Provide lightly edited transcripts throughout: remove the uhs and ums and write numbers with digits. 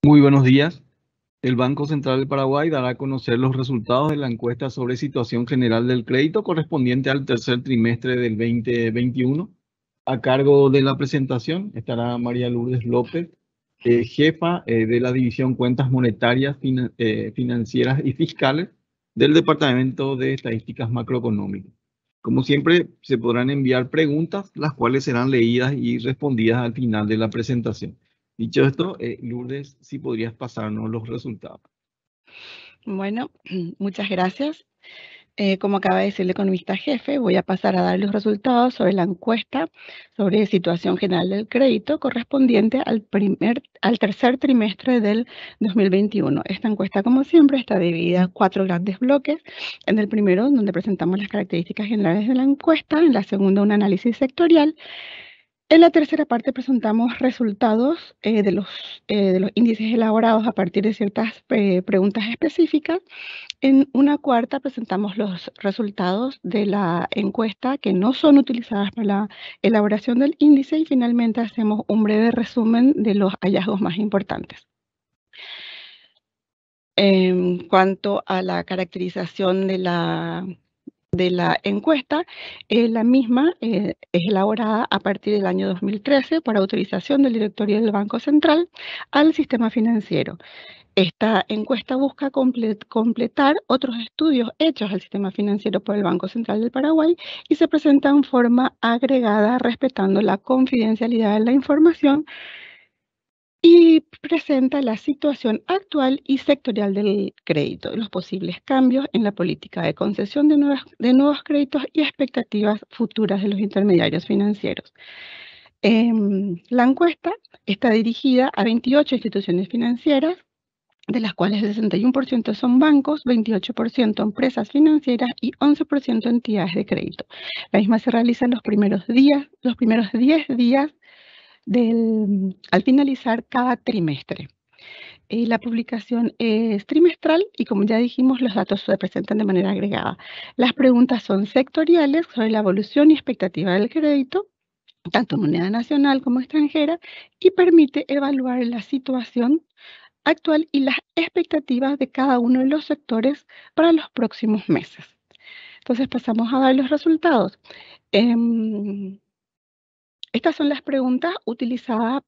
Muy buenos días. El Banco Central del Paraguay dará a conocer los resultados de la encuesta sobre situación general del crédito correspondiente al tercer trimestre del 2021. A cargo de la presentación estará María Lourdes López, jefa de la División Cuentas Monetarias, Financieras y Fiscales del Departamento de Estadísticas Macroeconómicas. Como siempre, se podrán enviar preguntas, las cuales serán leídas y respondidas al final de la presentación. Dicho esto, Lourdes, si podrías pasarnos los resultados. Bueno, muchas gracias. Como acaba de decir el economista jefe, voy a pasar a dar los resultados sobre la encuesta sobre situación general del crédito correspondiente al tercer trimestre del 2021. Esta encuesta, como siempre, está dividida en 4 grandes bloques. En el primero, donde presentamos las características generales de la encuesta. En la segunda, un análisis sectorial. En la tercera parte presentamos resultados de los índices elaborados a partir de ciertas preguntas específicas. En una cuarta presentamos los resultados de la encuesta que no son utilizadas para la elaboración del índice y finalmente hacemos un breve resumen de los hallazgos más importantes. En cuanto a la caracterización de la encuesta, la misma es elaborada a partir del año 2013 por autorización del directorio del Banco Central al sistema financiero. Esta encuesta busca completar otros estudios hechos al sistema financiero por el Banco Central del Paraguay y se presenta en forma agregada respetando la confidencialidad de la información y presenta la situación actual y sectorial del crédito, los posibles cambios en la política de concesión de nuevos créditos y expectativas futuras de los intermediarios financieros. La encuesta está dirigida a 28 instituciones financieras, de las cuales el 61% son bancos, 28% empresas financieras y 11% entidades de crédito. La misma se realiza en los primeros 10 días al finalizar cada trimestre. La publicación es trimestral y, como ya dijimos, los datos se presentan de manera agregada. Las preguntas son sectoriales sobre la evolución y expectativa del crédito, tanto en moneda nacional como extranjera, y permite evaluar la situación actual y las expectativas de cada uno de los sectores para los próximos meses. Entonces pasamos a dar los resultados. Estas son las preguntas utilizadas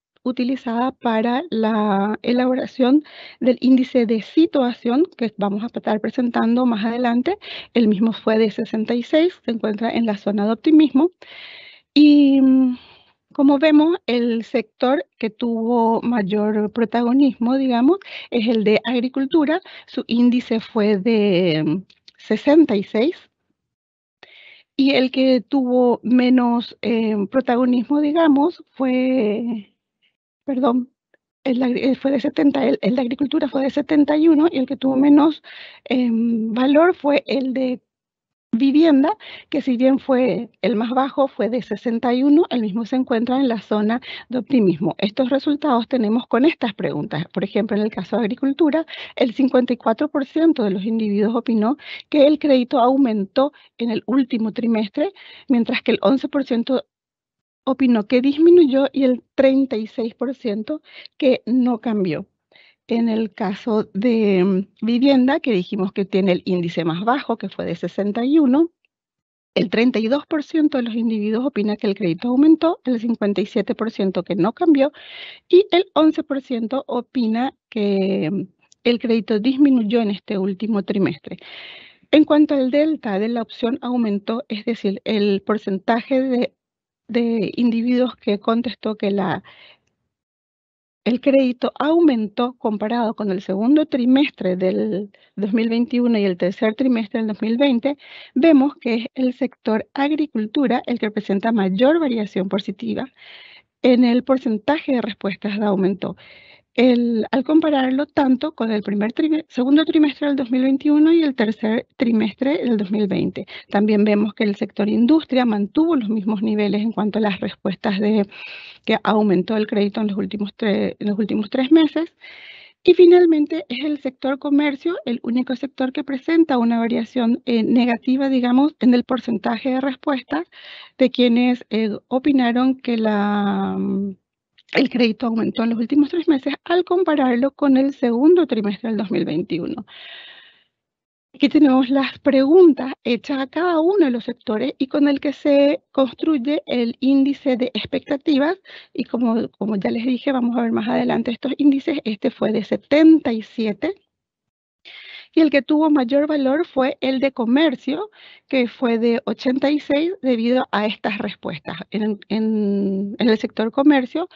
para la elaboración del índice de situación que vamos a estar presentando más adelante. El mismo fue de 66, se encuentra en la zona de optimismo. Y como vemos, el sector que tuvo mayor protagonismo, digamos, es el de agricultura. Su índice fue de 66. Y el que tuvo menos protagonismo, digamos, fue, perdón, fue de 70, el de agricultura fue de 71 y el que tuvo menos valor fue el de vivienda, que si bien fue el más bajo, fue de 61, el mismo se encuentra en la zona de optimismo. Estos resultados tenemos con estas preguntas. Por ejemplo, en el caso de agricultura, el 54% de los individuos opinó que el crédito aumentó en el último trimestre, mientras que el 11% opinó que disminuyó y el 36% que no cambió. En el caso de vivienda, que dijimos que tiene el índice más bajo, que fue de 61, el 32% de los individuos opina que el crédito aumentó, el 57% que no cambió y el 11% opina que el crédito disminuyó en este último trimestre. En cuanto al delta de la opción aumentó, es decir, el porcentaje de individuos que contestó que el crédito aumentó comparado con el segundo trimestre del 2021 y el tercer trimestre del 2020, vemos que es el sector agricultura el que presenta mayor variación positiva en el porcentaje de respuestas de aumento. Al compararlo tanto con el segundo trimestre del 2021 y el tercer trimestre del 2020. También vemos que el sector industria mantuvo los mismos niveles en cuanto a las respuestas que aumentó el crédito en los últimos 3 meses. Y finalmente es el sector comercio, el único sector que presenta una variación negativa, digamos, en el porcentaje de respuestas de quienes opinaron que el crédito aumentó en los últimos 3 meses al compararlo con el segundo trimestre del 2021. Aquí tenemos las preguntas hechas a cada uno de los sectores y con el que se construye el índice de expectativas. Y como ya les dije, vamos a ver más adelante estos índices. Este fue de 77. Y el que tuvo mayor valor fue el de comercio, que fue de 86 debido a estas respuestas. En el sector comercio,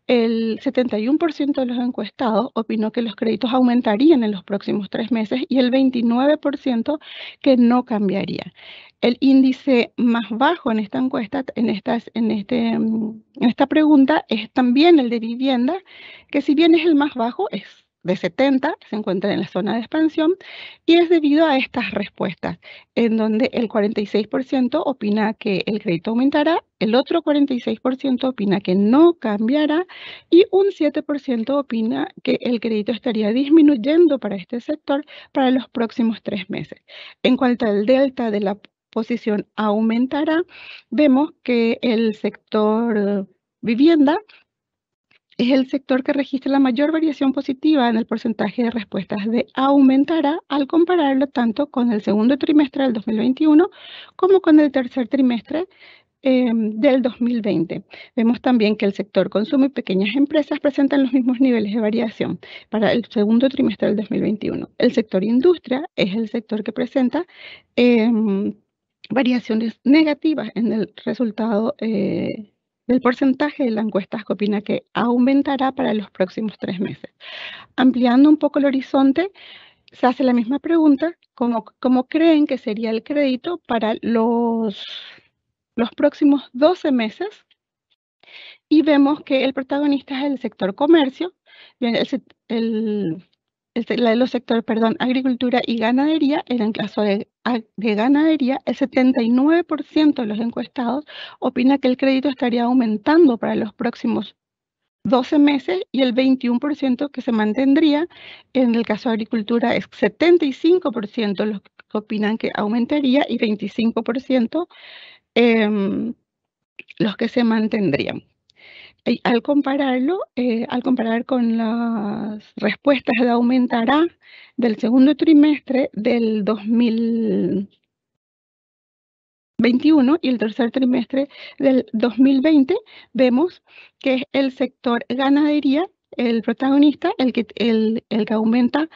el 71% de los encuestados opinó que los créditos aumentarían en los próximos 3 meses y el 29% que no cambiaría. El índice más bajo en esta encuesta, en esta pregunta, es también el de vivienda, que si bien es el más bajo, es de 70, se encuentra en la zona de expansión, y es debido a estas respuestas, en donde el 46% opina que el crédito aumentará, el otro 46% opina que no cambiará y un 7% opina que el crédito estaría disminuyendo para este sector para los próximos 3 meses. En cuanto al delta de la posición aumentará, vemos que el sector vivienda es el sector que registra la mayor variación positiva en el porcentaje de respuestas de aumentará al compararlo tanto con el segundo trimestre del 2021 como con el tercer trimestre del 2020. Vemos también que el sector consumo y pequeñas empresas presentan los mismos niveles de variación para el segundo trimestre del 2021. El sector industria es el sector que presenta variaciones negativas en el resultado del porcentaje de la encuesta que opina que aumentará para los próximos 3 meses. Ampliando un poco el horizonte, se hace la misma pregunta, ¿cómo creen que sería el crédito para los próximos 12 meses? Y vemos que el protagonista es el sector comercio, los sectores, agricultura y ganadería. En el caso de ganadería, el 79% de los encuestados opina que el crédito estaría aumentando para los próximos 12 meses y el 21% que se mantendría. En el caso de agricultura es 75% los que opinan que aumentaría y 25% los que se mantendrían. Y al comparar con las respuestas de aumentará del segundo trimestre del 2021 y el tercer trimestre del 2020, vemos que es el sector ganadería el protagonista, el que aumenta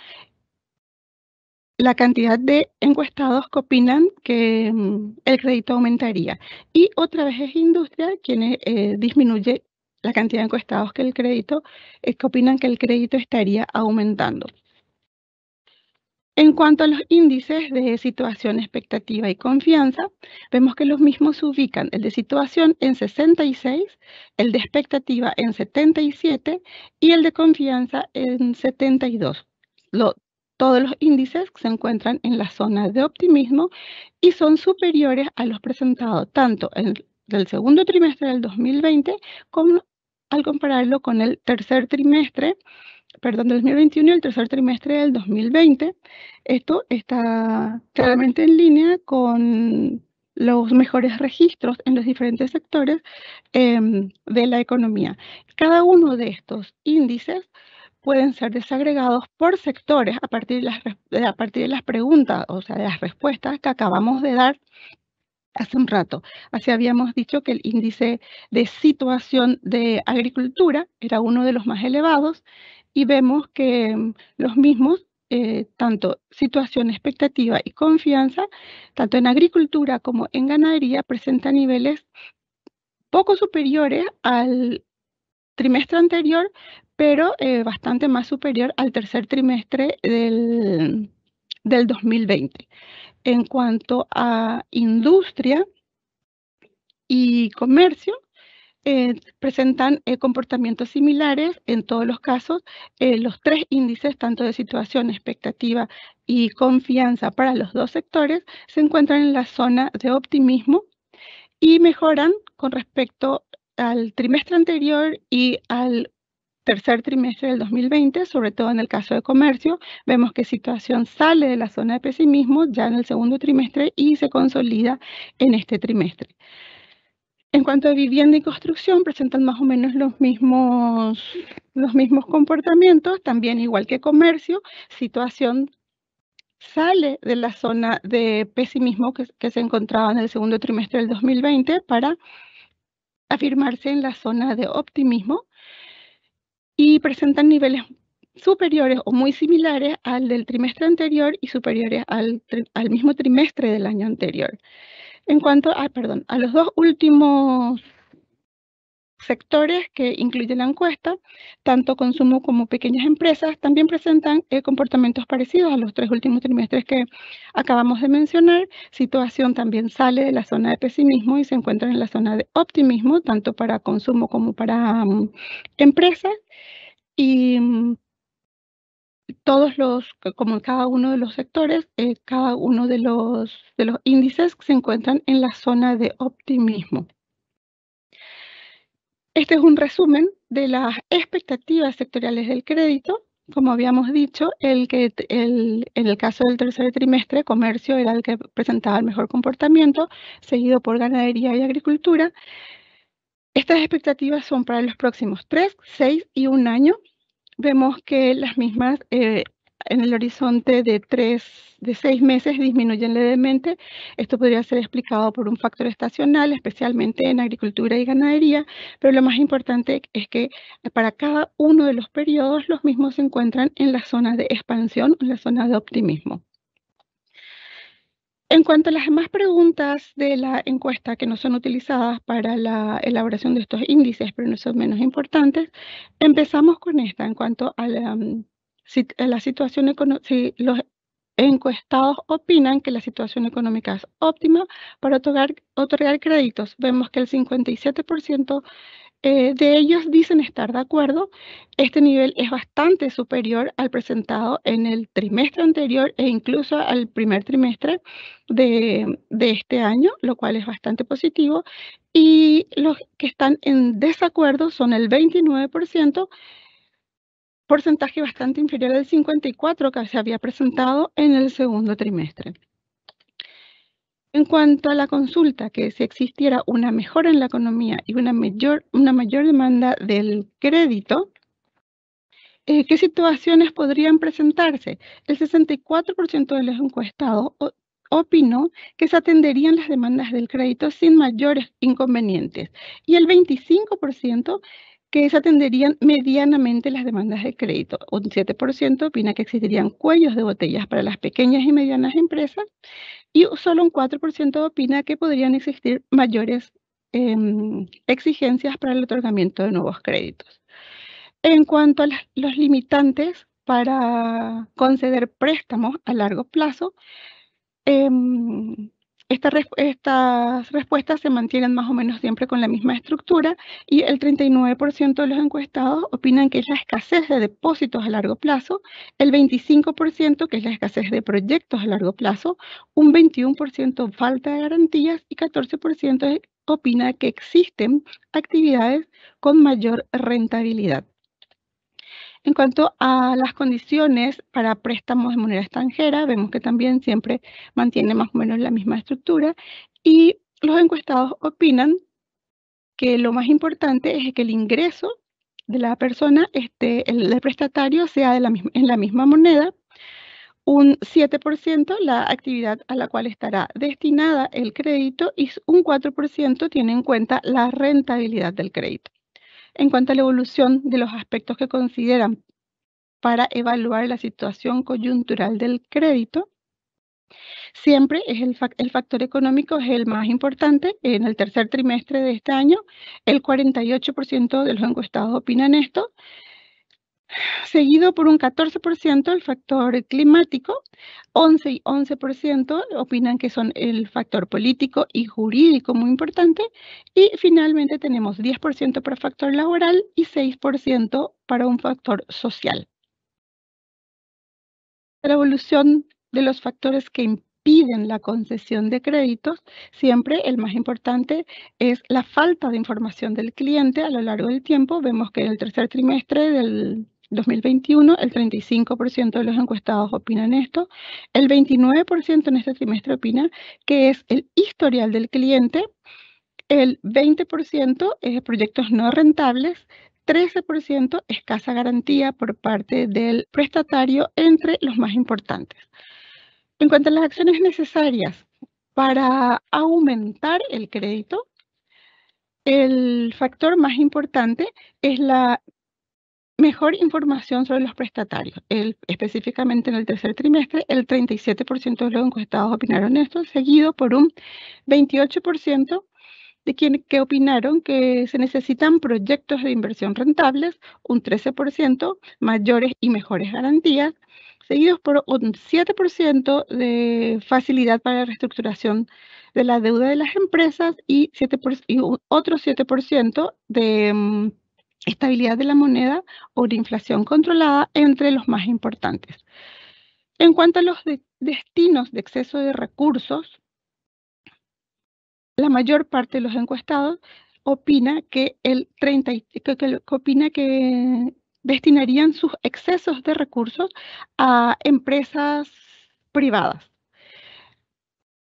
la cantidad de encuestados que opinan que el crédito aumentaría. Y otra vez es industria quien disminuye la cantidad de encuestados que opinan que el crédito estaría aumentando. En cuanto a los índices de situación, expectativa y confianza, vemos que los mismos se ubican, el de situación en 66, el de expectativa en 77 y el de confianza en 72. Todos los índices se encuentran en la zona de optimismo y son superiores a los presentados tanto del segundo trimestre del 2020 como al compararlo con el tercer trimestre, del 2021 y el tercer trimestre del 2020. Esto está claramente en línea con los mejores registros en los diferentes sectores de la economía. Cada uno de estos índices pueden ser desagregados por sectores a partir de las preguntas, o sea, de las respuestas que acabamos de dar hace un rato. Así habíamos dicho que el índice de situación de agricultura era uno de los más elevados y vemos que los mismos, tanto situación, expectativa y confianza, tanto en agricultura como en ganadería, presentan niveles poco superiores al trimestre anterior, pero bastante más superior al tercer trimestre del 2020. En cuanto a industria y comercio, presentan comportamientos similares en todos los casos. Los tres índices, tanto de situación, expectativa y confianza para los dos sectores, se encuentran en la zona de optimismo y mejoran con respecto al trimestre anterior y al tercer trimestre del 2020, sobre todo en el caso de comercio. Vemos que situación sale de la zona de pesimismo ya en el segundo trimestre y se consolida en este trimestre. En cuanto a vivienda y construcción, presentan más o menos los mismos comportamientos, también igual que comercio, situación sale de la zona de pesimismo que se encontraba en el segundo trimestre del 2020 para afirmarse en la zona de optimismo y presentan niveles superiores o muy similares al del trimestre anterior y superiores al mismo trimestre del año anterior. En cuanto a los dos últimos sectores que incluye la encuesta, tanto consumo como pequeñas empresas, también presentan comportamientos parecidos a los 3 últimos trimestres que acabamos de mencionar. Situación también sale de la zona de pesimismo y se encuentra en la zona de optimismo, tanto para consumo como para empresas. Y como cada uno de los sectores, cada uno de los índices se encuentran en la zona de optimismo. Este es un resumen de las expectativas sectoriales del crédito. Como habíamos dicho, en el caso del tercer trimestre, comercio era el que presentaba el mejor comportamiento, seguido por ganadería y agricultura. Estas expectativas son para los próximos 3, 6 y 1 año. Vemos que las mismas en el horizonte de 6 meses disminuyen levemente. Esto podría ser explicado por un factor estacional, especialmente en agricultura y ganadería, pero lo más importante es que para cada uno de los periodos los mismos se encuentran en la zona de expansión, en la zona de optimismo. En cuanto a las demás preguntas de la encuesta que no son utilizadas para la elaboración de estos índices, pero no son menos importantes, empezamos con esta en cuanto a la situación económica. Si los encuestados opinan que la situación económica es óptima para otorgar créditos, vemos que el 57% de ellos dicen estar de acuerdo. Este nivel es bastante superior al presentado en el trimestre anterior e incluso al primer trimestre de este año, lo cual es bastante positivo. Y los que están en desacuerdo son el 29%, porcentaje bastante inferior al 54% que se había presentado en el segundo trimestre. En cuanto a la consulta, que si existiera una mejora en la economía y una mayor demanda del crédito, ¿qué situaciones podrían presentarse? El 64% de los encuestados opinó que se atenderían las demandas del crédito sin mayores inconvenientes y el 25% que se atenderían medianamente las demandas de crédito. Un 7% opina que existirían cuellos de botellas para las pequeñas y medianas empresas y solo un 4% opina que podrían existir mayores exigencias para el otorgamiento de nuevos créditos. En cuanto a los limitantes para conceder préstamos a largo plazo, estas respuestas se mantienen más o menos siempre con la misma estructura y el 39% de los encuestados opinan que es la escasez de depósitos a largo plazo, el 25% que es la escasez de proyectos a largo plazo, un 21% falta de garantías y 14% opina que existen actividades con mayor rentabilidad. En cuanto a las condiciones para préstamos de moneda extranjera, vemos que también siempre mantiene más o menos la misma estructura y los encuestados opinan que lo más importante es que el ingreso de la persona, el prestatario, sea en la misma moneda. Un 7% la actividad a la cual estará destinada el crédito y un 4% tiene en cuenta la rentabilidad del crédito. En cuanto a la evolución de los aspectos que consideran para evaluar la situación coyuntural del crédito, siempre es el factor económico es el más importante. En el tercer trimestre de este año, el 48% de los encuestados opinan esto, seguido por un 14% el factor climático, 11 y 11% opinan que son el factor político y jurídico muy importante, y finalmente tenemos 10% para factor laboral y 6% para un factor social. La evolución de los factores que impiden la concesión de créditos, siempre el más importante es la falta de información del cliente a lo largo del tiempo. Vemos que en el tercer trimestre del 2021, el 35% de los encuestados opinan esto, el 29% en este trimestre opina que es el historial del cliente, El 20% es proyectos no rentables, 13% escasa garantía por parte del prestatario, entre los más importantes. En cuanto a las acciones necesarias para aumentar el crédito, el factor más importante es la mejor información sobre los prestatarios. Específicamente en el tercer trimestre, el 37% de los encuestados opinaron esto, seguido por un 28% de quienes que opinaron que se necesitan proyectos de inversión rentables, un 13% mayores y mejores garantías, seguidos por un 7% de facilidad para la reestructuración de la deuda de las empresas y otro 7% de estabilidad de la moneda o de inflación controlada, entre los más importantes. En cuanto a los destinos de exceso de recursos, la mayor parte de los encuestados opina que destinarían sus excesos de recursos a empresas privadas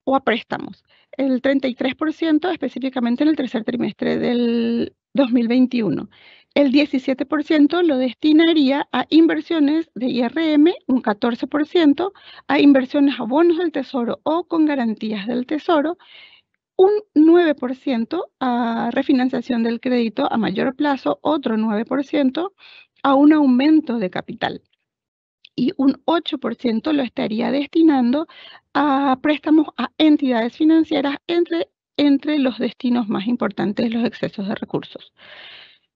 o a préstamos. El 33% específicamente en el tercer trimestre del 2021. El 17% lo destinaría a inversiones de IRM, un 14%, a inversiones a bonos del tesoro o con garantías del tesoro, un 9% a refinanciación del crédito a mayor plazo, otro 9% a un aumento de capital y un 8% lo estaría destinando a préstamos a entidades financieras, entre los destinos más importantes de los excesos de recursos.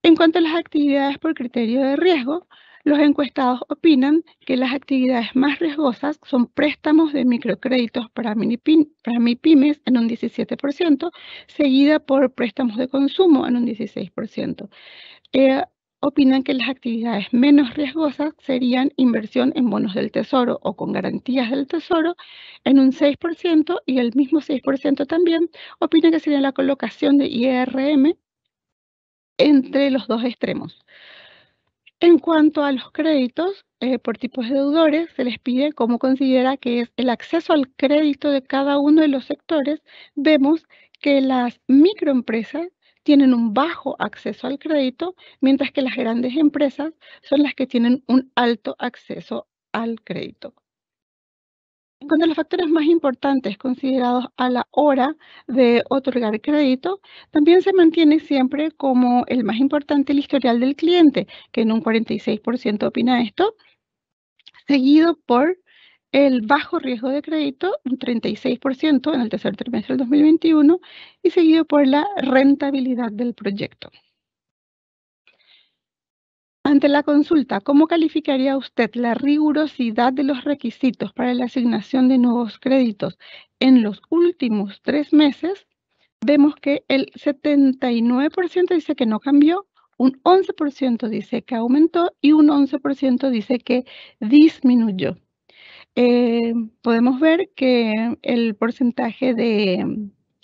En cuanto a las actividades por criterio de riesgo, los encuestados opinan que las actividades más riesgosas son préstamos de microcréditos para MIPYMES en un 17%, seguida por préstamos de consumo en un 16%. Opinan que las actividades menos riesgosas serían inversión en bonos del tesoro o con garantías del tesoro en un 6%, y el mismo 6% también opina que sería la colocación de IRM entre los dos extremos. En cuanto a los créditos por tipos de deudores, se les pide cómo considera que es el acceso al crédito de cada uno de los sectores. Vemos que las microempresas tienen un bajo acceso al crédito, mientras que las grandes empresas son las que tienen un alto acceso al crédito. En cuanto a los factores más importantes considerados a la hora de otorgar crédito, también se mantiene siempre como el más importante el historial del cliente, que en un 46% opina esto, seguido por el bajo riesgo de crédito, un 36% en el tercer trimestre del 2021, y seguido por la rentabilidad del proyecto. Ante la consulta, ¿cómo calificaría usted la rigurosidad de los requisitos para la asignación de nuevos créditos en los últimos 3 meses? Vemos que el 79% dice que no cambió, un 11% dice que aumentó y un 11% dice que disminuyó. Podemos ver que el porcentaje de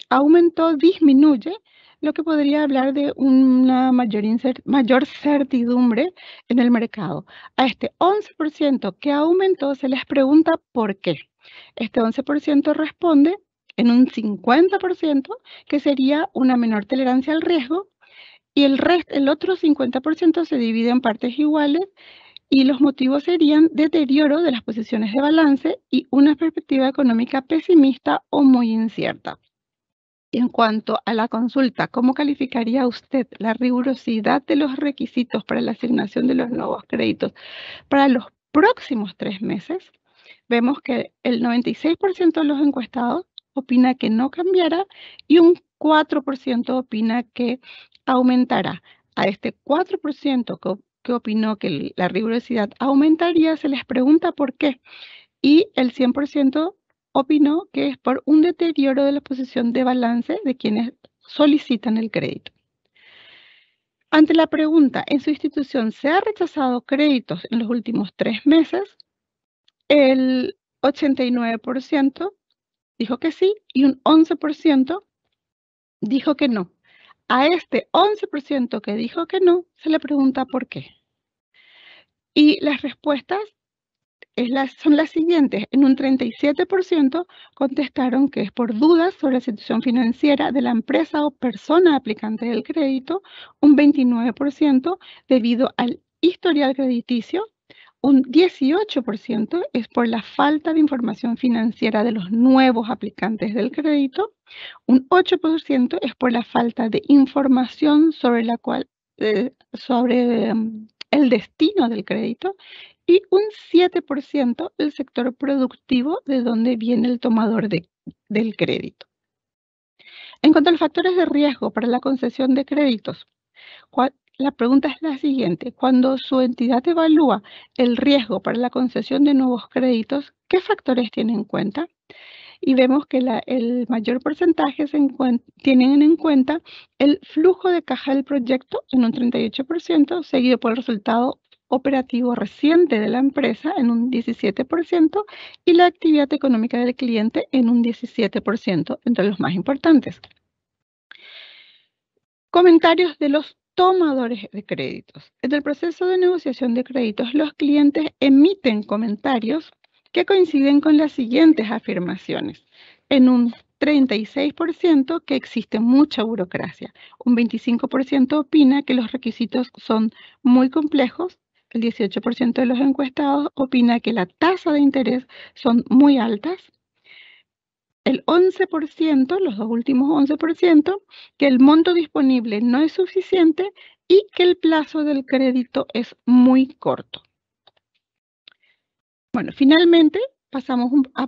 aumento disminuye, lo que podría hablar de una mayor certidumbre en el mercado. A este 11% que aumentó se les pregunta por qué. Este 11% responde en un 50% que sería una menor tolerancia al riesgo, y el otro 50% se divide en partes iguales, y los motivos serían deterioro de las posiciones de balance y una perspectiva económica pesimista o muy incierta. Y en cuanto a la consulta, ¿cómo calificaría usted la rigurosidad de los requisitos para la asignación de los nuevos créditos para los próximos 3 meses? Vemos que el 96% de los encuestados opina que no cambiará y un 4% opina que aumentará. A este 4% que opinó que la rigurosidad aumentaría, se les pregunta por qué, y el 100% opinó que es por un deterioro de la posición de balance de quienes solicitan el crédito. Ante la pregunta, ¿en su institución se ha rechazado créditos en los últimos 3 meses? El 89% dijo que sí y un 11% dijo que no. A este 11% que dijo que no, se le pregunta por qué. Y las respuestas son las siguientes. En un 37% contestaron que es por dudas sobre la situación financiera de la empresa o persona aplicante del crédito, un 29% debido al historial crediticio, un 18% es por la falta de información financiera de los nuevos aplicantes del crédito, un 8% es por la falta de información sobre el destino del crédito y un 7% el sector productivo de donde viene el tomador del crédito. En cuanto a los factores de riesgo para la concesión de créditos, la pregunta es la siguiente. Cuando su entidad evalúa el riesgo para la concesión de nuevos créditos, ¿qué factores tiene en cuenta? Y vemos que el mayor porcentaje tienen en cuenta el flujo de caja del proyecto en un 38%, seguido por el resultado operativo reciente de la empresa en un 17% y la actividad económica del cliente en un 17%, entre los más importantes. Comentarios de los tomadores de créditos. En el proceso de negociación de créditos, los clientes emiten comentarios que coinciden con las siguientes afirmaciones. En un 36% que existe mucha burocracia, un 25% opina que los requisitos son muy complejos, el 18% de los encuestados opina que la tasa de interés son muy altas, el 11%, los dos últimos 11%, que el monto disponible no es suficiente y que el plazo del crédito es muy corto. Bueno, finalmente pasamos a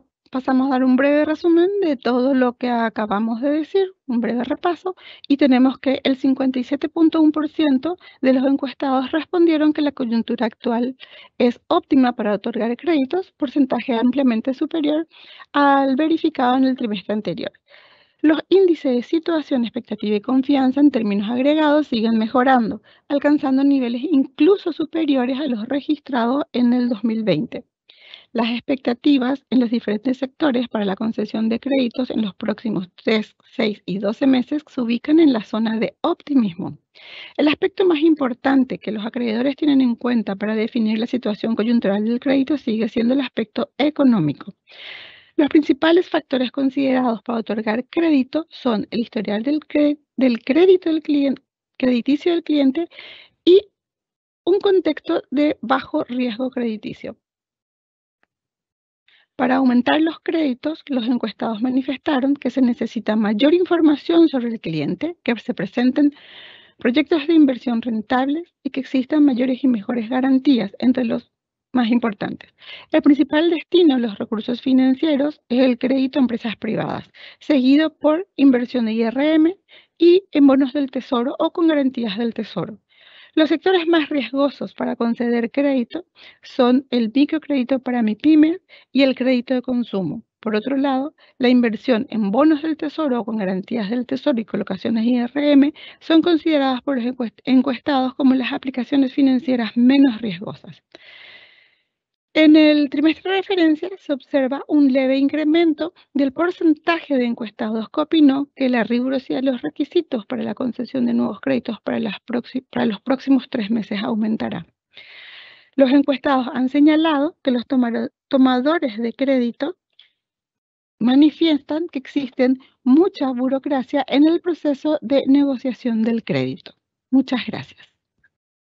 dar un breve resumen de todo lo que acabamos de decir, un breve repaso, y tenemos que el 57.1% de los encuestados respondieron que la coyuntura actual es óptima para otorgar créditos, porcentaje ampliamente superior al verificado en el trimestre anterior. Los índices de situación, expectativa y confianza en términos agregados siguen mejorando, alcanzando niveles incluso superiores a los registrados en el 2020. Las expectativas en los diferentes sectores para la concesión de créditos en los próximos 3, 6 y 12 meses se ubican en la zona de optimismo. El aspecto más importante que los acreedores tienen en cuenta para definir la situación coyuntural del crédito sigue siendo el aspecto económico. Los principales factores considerados para otorgar crédito son el historial del crédito del cliente, crediticio del cliente y un contexto de bajo riesgo crediticio. Para aumentar los créditos, los encuestados manifestaron que se necesita mayor información sobre el cliente, que se presenten proyectos de inversión rentables y que existan mayores y mejores garantías entre los más importantes. El principal destino de los recursos financieros es el crédito a empresas privadas, seguido por inversión de IRM y en bonos del tesoro o con garantías del tesoro. Los sectores más riesgosos para conceder crédito son el microcrédito para MIPYMES y el crédito de consumo. Por otro lado, la inversión en bonos del tesoro o con garantías del tesoro y colocaciones IRM son consideradas por los encuestados como las aplicaciones financieras menos riesgosas. En el trimestre de referencia se observa un leve incremento del porcentaje de encuestados que opinó que la rigurosidad de los requisitos para la concesión de nuevos créditos para los próximos 3 meses aumentará. Los encuestados han señalado que los tomadores de crédito manifiestan que existen mucha burocracia en el proceso de negociación del crédito. Muchas gracias.